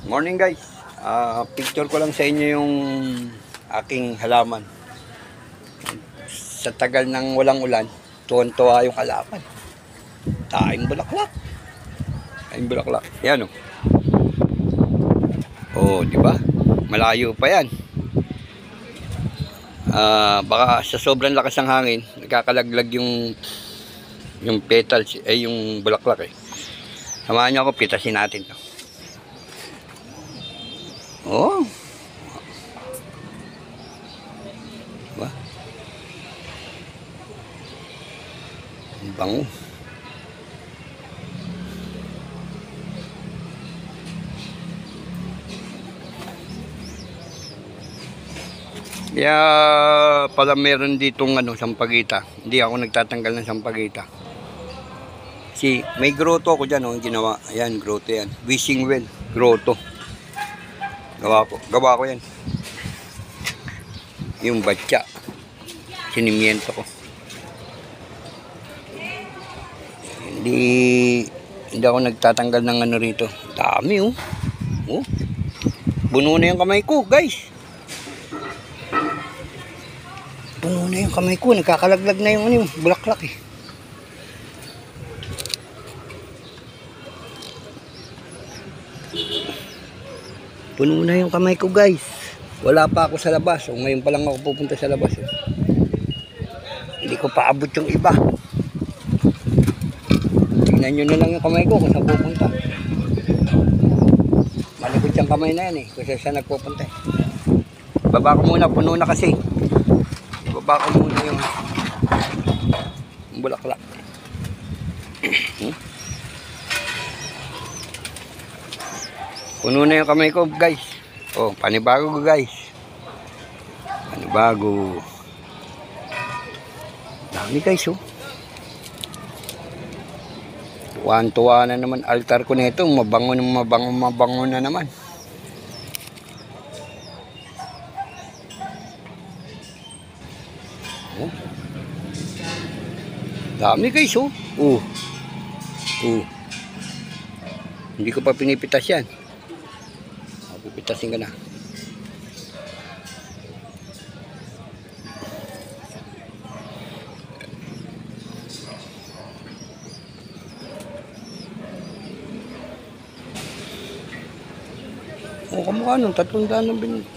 Morning guys. Picture ko lang sa inyo yung aking halaman. Sa tagal ng walang ulan, tuwan-tuwa yung halaman. Taing bulaklak. Taing bulaklak. Yan oh. Oh, di ba? Malayo pa yan. Baka sa sobrang lakas ng hangin, nagkakalaglag yung petals, yung bulaklak eh. Samahan niyo ako, pitasin natin to. Oh. Diba? Ang bango. Kaya pala meron ditong sampagita. Hindi ako nagtatanggal ng sampagita. May grotto ako dyan, ginawa. Ayan, grotto yan. Wishing well, grotto. Gawa ko yan. Yung batya. Sinimiento ko. Hindi ako nagtatanggal ng rito. Dami oh. Oh. Buno na yung kamay ko, guys. Buno na yung kamay ko. Nagkakalaglag na yung bulaklak eh. Puno na yung kamay ko guys. Wala pa ako sa labas. O ngayon pa lang ako pupunta sa labas. Hindi ko pa abot yung iba. Tingnan nyo na lang yung kamay ko kung saan pupunta. Malikot yung kamay na yan eh. Kung saan nagpupunta eh. Baba ko muna. Puno na kasi. Baba ko muna yung bulaklak. Puno na yung kamay ko guys. Oh, panibago guys. Panibago. Dami guys oh. Tuwan-tuwa na naman altar ko nito. Mabango na naman. Oh. Dami guys oh. Oh. Oh. Hindi ko pa pinipitas yan. Pipitasin ka na. O kamukha nun, 300 ng binili.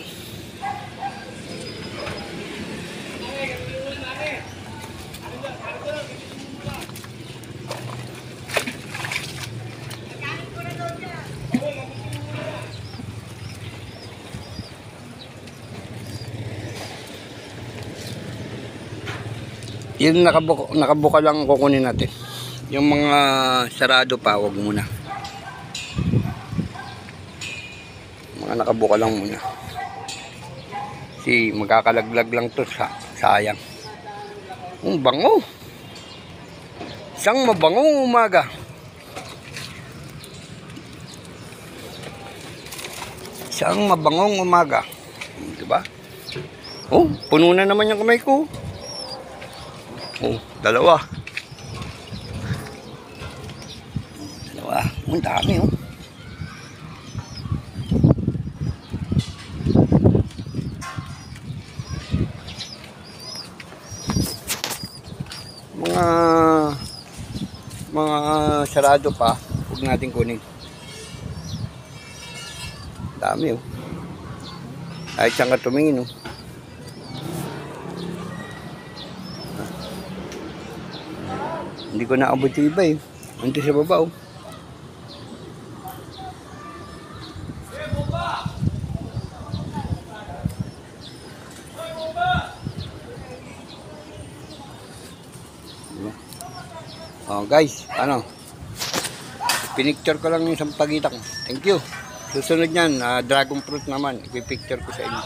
Yung nakabuka lang kukunin natin. Yung mga sarado pa, wag muna. Mga nakabuka lang muna. Kasi magkakalaglag lang to, sayang. Ang bango. Isang mabangong umaga. Isang mabangong umaga. Diba? Oh, puno na naman yung kamay ko. Oh, dalawa. Ang dami oh. Mga sarado pa, huwag natin kunin. Dami oh. Kahit saan ka tumingin oh. Hindi ko naabot yung iba eh. Ando sa baba oh. Oh guys, pinicture ko lang yung sampagita ko. Thank you. Susunod yan, dragon fruit naman. Ipipicture ko sa inyo.